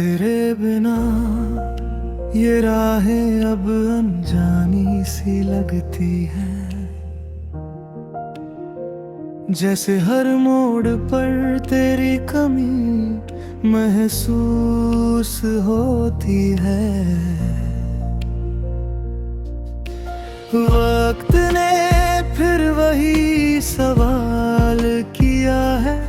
तेरे बिना ये राहें अब अनजानी सी लगती हैं, जैसे हर मोड़ पर तेरी कमी महसूस होती है। वक्त ने फिर वही सवाल किया है,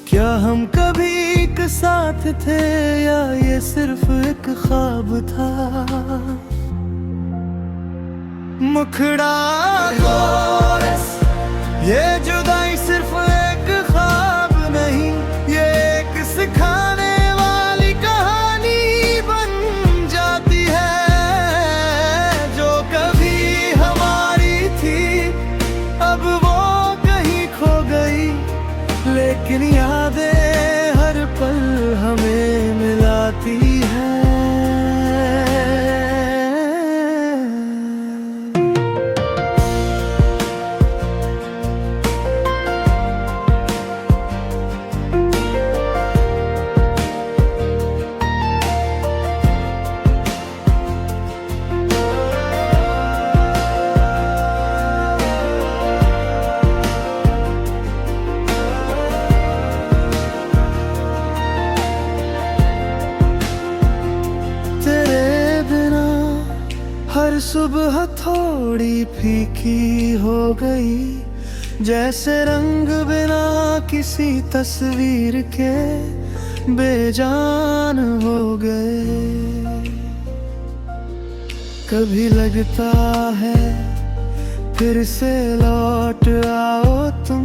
क्या हम कभी एक साथ थे या ये सिर्फ एक ख्वाब था। मुखड़ा कोरस, ये जुदाई सिर्फ एक ख्वाब नहीं, ये एक सिखाने वाली कहानी बन जाती है। जो कभी हमारी थी अब वो कहीं खो गई, लेकिन यादें हर पल हमें मिलाती है। हर सुबह थोड़ी फीकी हो गई, जैसे रंग बिना किसी तस्वीर के बेजान हो गए। कभी लगता है फिर से लौट आओ तुम,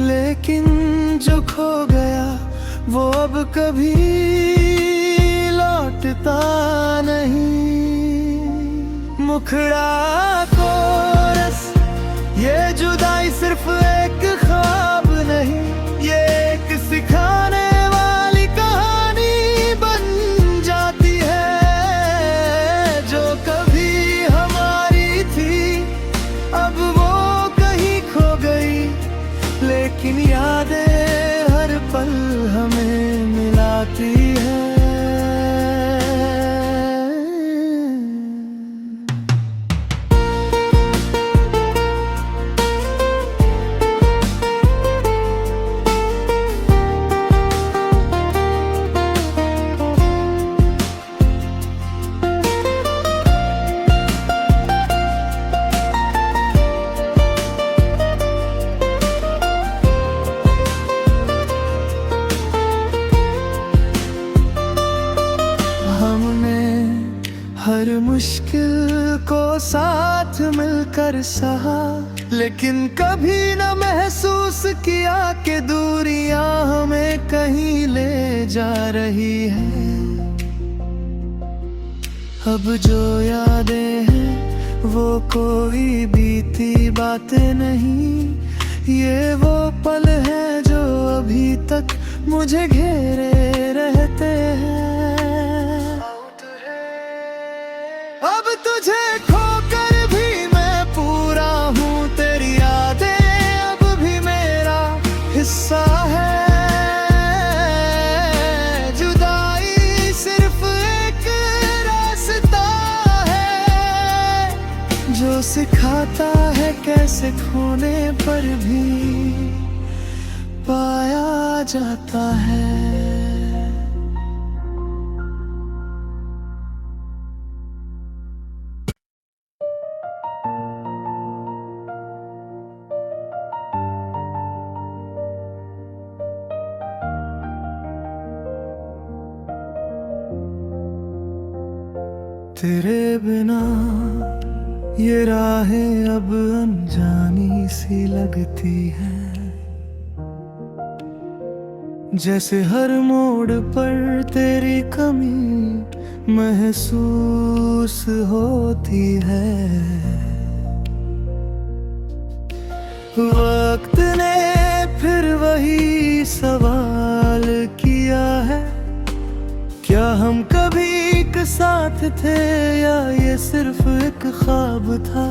लेकिन जो खो गया वो अब कभी लौटता नहीं। मुखड़ा कोरस, ये जुदाई सिर्फ एक ख्वाब नहीं, ये एक सिखाने वाली कहानी बन जाती है। जो कभी हमारी थी अब वो कहीं खो गई, लेकिन यादें हर पल हमें मिलाती है। हर मुश्किल को साथ मिलकर सहा, लेकिन कभी न महसूस किया कि दूरियां हमें कहीं ले जा रही है। अब जो यादें हैं वो कोई बीती बातें नहीं, ये वो पल हैं जो अभी तक मुझे घेरे रहते हैं। अब तुझे खोकर भी मैं पूरा हूँ, तेरी यादें अब भी मेरा हिस्सा है। जुदाई सिर्फ एक रास्ता है जो सिखाता है कैसे खोने पर भी पाया जाता है। तेरे बिना ये राहें अब अनजानी सी लगती हैं, जैसे हर मोड़ पर तेरी कमी महसूस होती है। वक्त ने फिर वही सवाल किया है, क्या हम कभी एक साथ थे या ये सिर्फ एक ख्वाब था।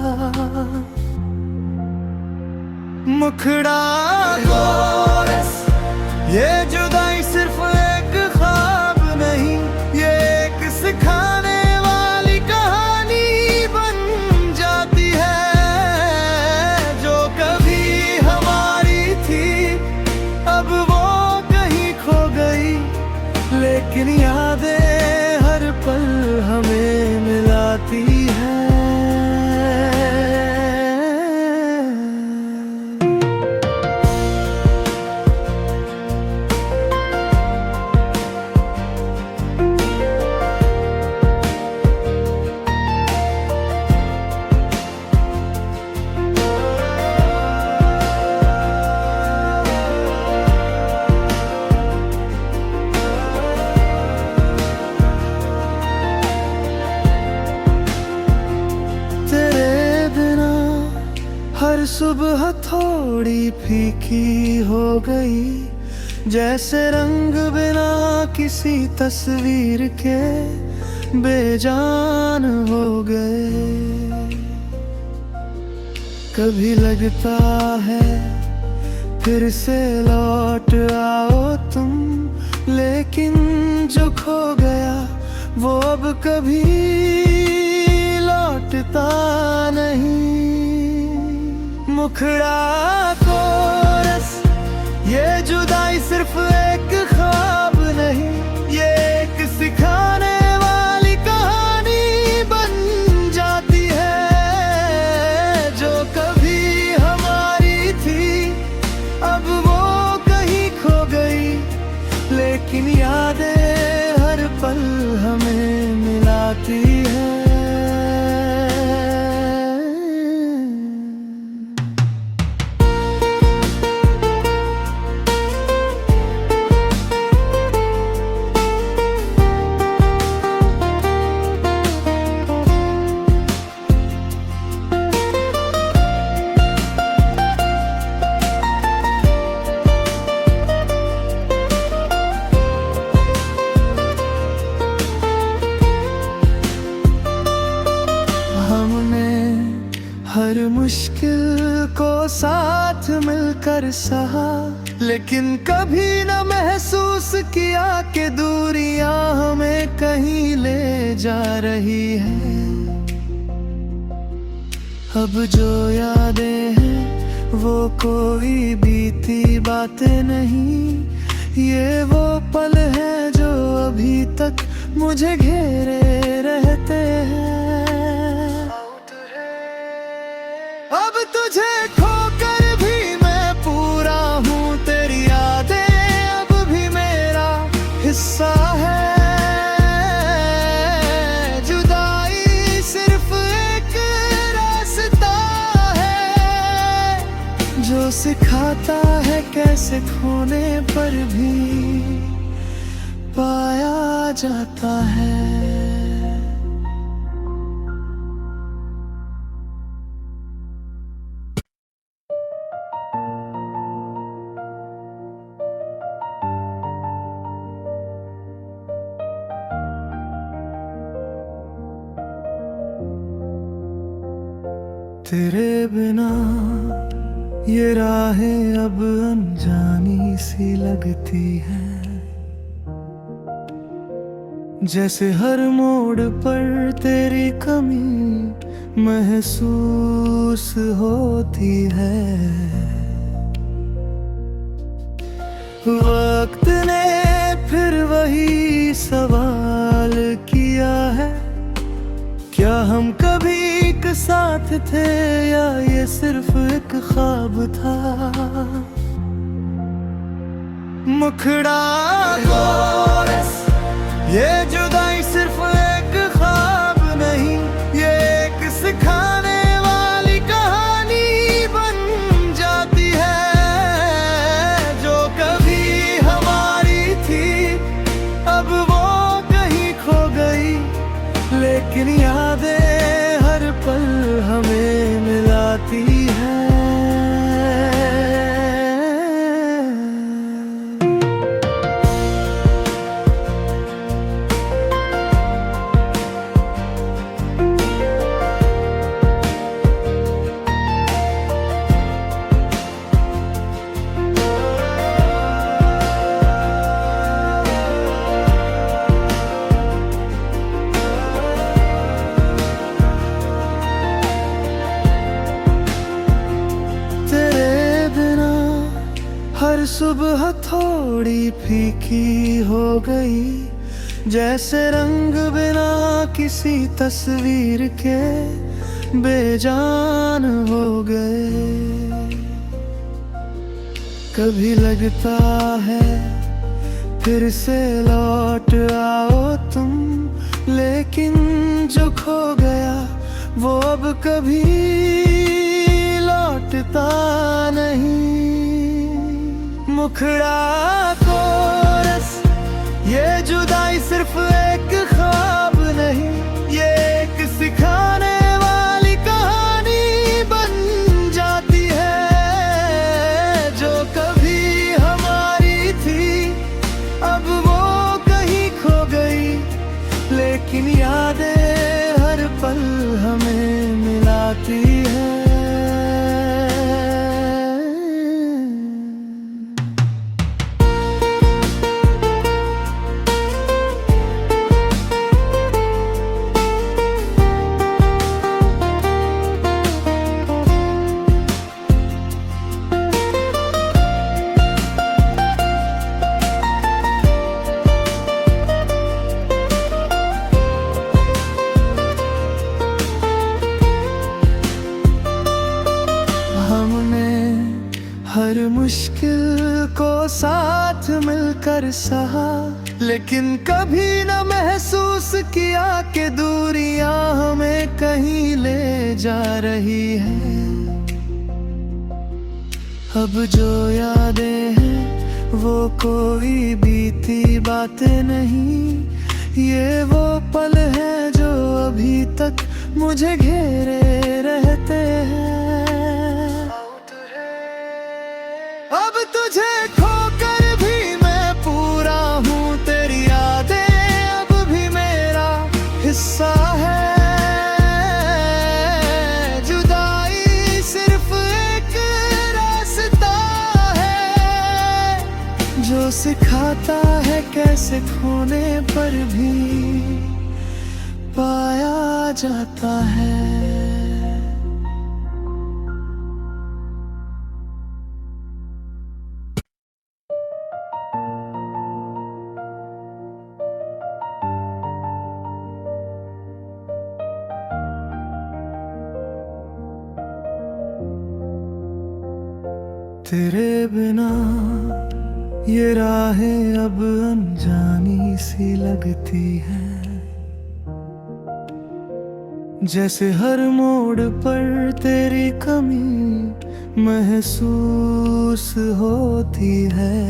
मुखड़ा कोरस, ये जुदाई सिर्फ एक ख्वाब नहीं, सुबह थोड़ी फीकी हो गई, जैसे रंग बिना किसी तस्वीर के बेजान हो गए। कभी लगता है फिर से लौट आओ तुम, लेकिन जो खो गया वो अब कभी लौटता नहीं। मुखड़ा कोरस, ये जुदाई सिर्फ एक ख्वाब नहीं, ये एक सिखाने वाली कहानी बन जाती है। जो कभी हमारी थी अब वो कहीं खो गई, लेकिन यादें हर पल हमें मिलाती है। हर मुश्किल को साथ मिलकर सहा, लेकिन कभी न महसूस किया कि दूरियां हमें कहीं ले जा रही है। अब जो यादें हैं वो कोई बीती बातें नहीं, ये वो पल हैं जो अभी तक मुझे घेरे रहते हैं। अब तुझे खोकर भी मैं पूरा हूँ, तेरी यादें अब भी मेरा हिस्सा है। जुदाई सिर्फ एक रास्ता है जो सिखाता है कैसे खोने पर भी पाया जाता है। तेरे बिना ये राहें अब अनजानी सी लगती हैं, जैसे हर मोड़ पर तेरी कमी महसूस होती है। वक्त ने फिर वही सवाल किया है, क्या हम कभी एक साथ थे या ये सिर्फ एक ख्वाब था। मुखड़ा कोरस, ये जुदाई सिर्फ एक ख्वाब नहीं, ये एक सिखाने वाली कहानी बन जाती है। जो कभी हमारी थी अब वो कहीं खो गई, लेकिन यादें हर पल हमें मिलाती है। हर सुबह थोड़ी फीकी हो गई, जैसे रंग बिना किसी तस्वीर के बेजान हो गए। कभी लगता है फिर से लौट आओ तुम, लेकिन जो खो गया वो अब कभी लौटता नहीं। मुखड़ा कोरस, ये जुदाई सिर्फ एक ख्वाब नहीं, ये एक सिखाने वाली कहानी बन जाती लेकिन यादें हर पल हमें मिलाती है। हमने हर मुश्किल को साथ मिलकर सहा, लेकिन कभी न महसूस किया कि दूरियां हमें कहीं ले जा रही है। अब जो यादें हैं वो कोई बीती बातें नहीं, ये वो पल हैं जो अभी तक मुझे घेरे रहते हैं। अब तुझे खोकर भी मैं पूरा हूँ, तेरी यादें अब भी मेरा हिस्सा है। जुदाई सिर्फ एक रास्ता है जो सिखाता है कैसे खोने पर भी पाया जाता है। तेरे बिना ये राहें अब अनजानी सी लगती हैं, जैसे हर मोड़ पर तेरी कमी महसूस होती है।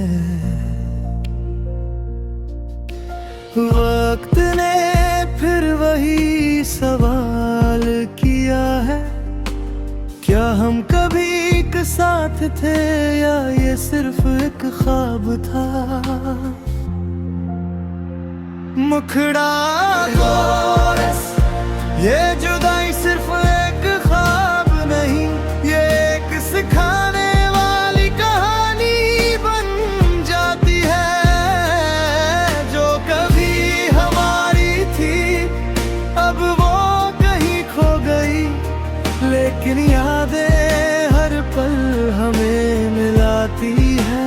वक्त ने फिर वही सवाल किया है, क्या हम कभी एक साथ थे या ये सिर्फ एक ख्वाब था। मुखड़ा कोरस, ये जुदाई सिर्फ एक ख्वाब नहीं, ये एक सिखाने वाली कहानी बन जाती है। जो कभी हमारी थी अब वो कहीं खो गई, लेकिन यादें हर पल हमें मिलाती है।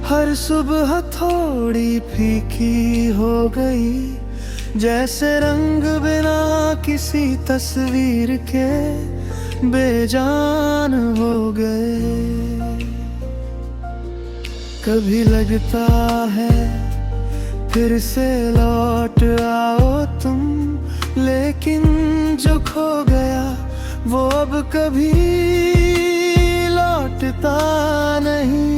हर सुबह थोड़ी फीकी हो गई, जैसे रंग बिना किसी तस्वीर के बेजान हो गए। कभी लगता है फिर से लौट आओ तुम, लेकिन जो खो गया वो अब कभी लौटता नहीं।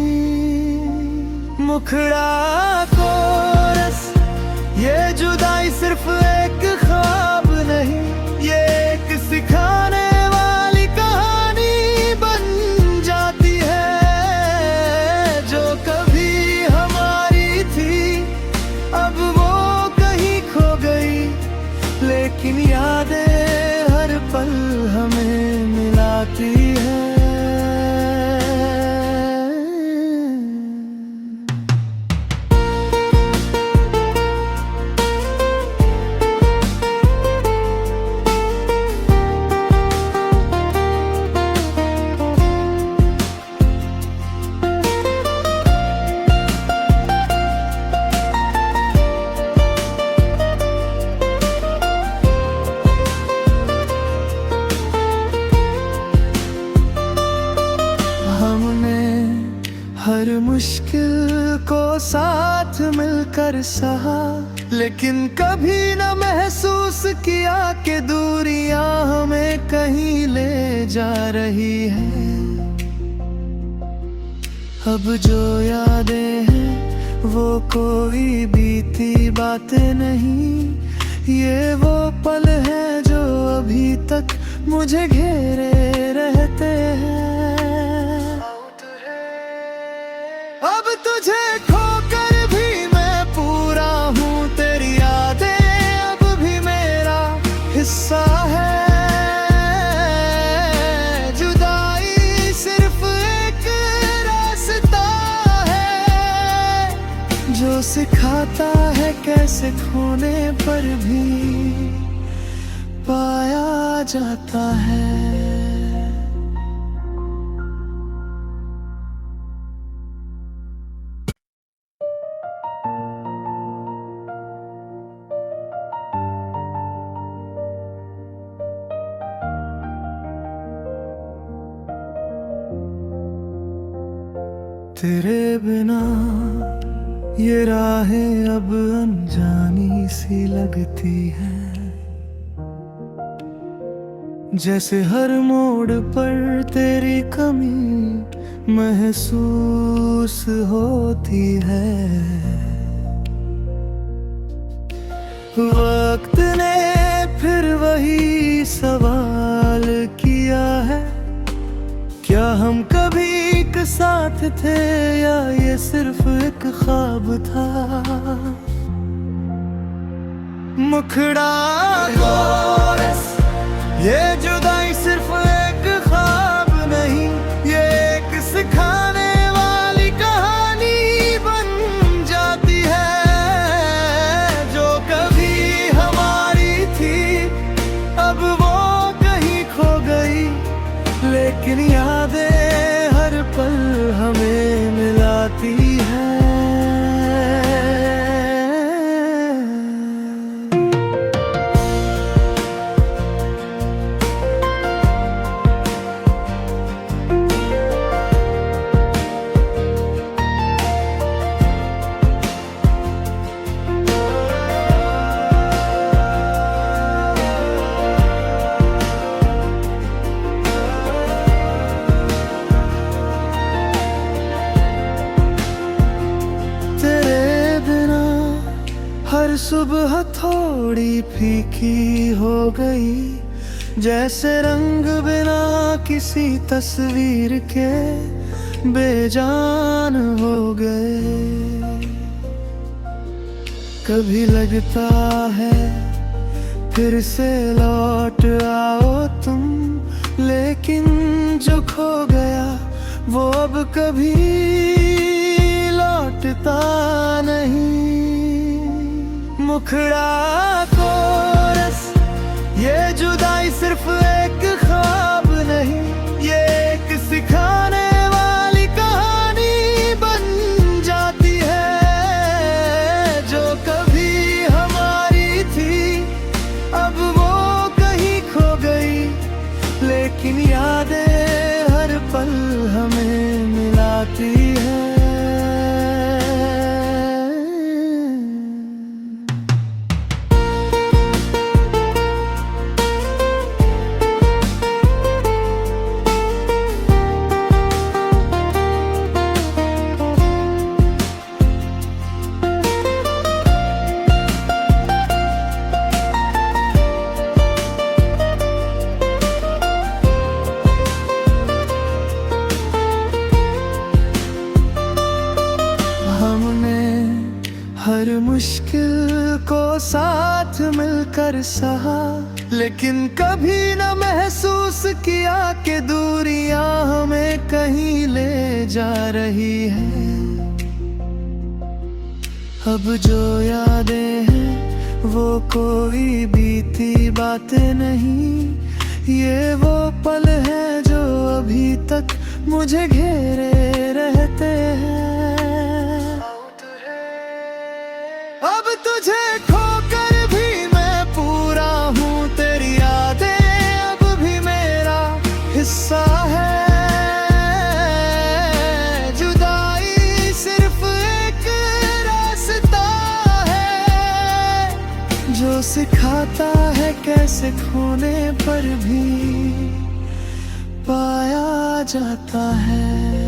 मुखड़ा कोरस, ये जुदाई सिर्फ एक ख्वाब नहीं, ये एक सिखाने वाली कहानी बन जाती है। जो कभी हमारी थी अब वो कहीं खो गई, लेकिन यादें हर पल हमें मिलाती है। मिलकर सहा, लेकिन कभी न महसूस किया कि दूरियां हमें कहीं ले जा रही है। अब जो यादें हैं वो कोई बीती बातें नहीं, ये वो पल हैं जो अभी तक मुझे घेरे रहते हैं। अब तुझे खोकर भी मैं पूरा हूँ, तेरी यादें अब भी मेरा हिस्सा है। जुदाई सिर्फ एक रास्ता है जो सिखाता है कैसे खोने पर भी पाया जाता है। तेरे बिना ये राहें अब अनजानी सी लगती हैं, जैसे हर मोड़ पर तेरी कमी महसूस होती है। वक्त ने फिर वही सवाल किया है, क्या हम कभी एक साथ थे या ये सिर्फ एक ख्वाब था। मुखड़ा कोरस, ये जुदाई सिर्फ एक ख्वाब नहीं, ये एक सिखाने वाली कहानी बन जाती है। जो कभी हमारी थी अब वो कहीं खो गई, लेकिन यादें हर पल हमें मिलाती है। हर सुबह थोड़ी फीकी हो गई, जैसे रंग बिना किसी तस्वीर के बेजान हो गए। कभी लगता है फिर से लौट आओ तुम, लेकिन जो खो गया वो अब कभी लौटता नहीं। मुखड़ा कोरस, ये जुदाई सिर्फ एक ख्वाब नहीं, ये एक सिखाने वाली कहानी बन जाती है। जो कभी हमारी थी अब वो कहीं खो गई, लेकिन यादें हर पल हमें मिलाती है। हर मुश्किल को साथ मिलकर सहा, लेकिन कभी न महसूस किया कि दूरियां हमें कहीं ले जा रही है। अब जो यादें हैं वो कोई बीती बातें नहीं, ये वो पल हैं जो अभी तक मुझे घेरे रहते हैं। अब तुझे खोकर भी मैं पूरा हूँ, तेरी यादें अब भी मेरा हिस्सा है। जुदाई सिर्फ एक रास्ता सिखाता है कैसे खोने पर भी पाया जाता है।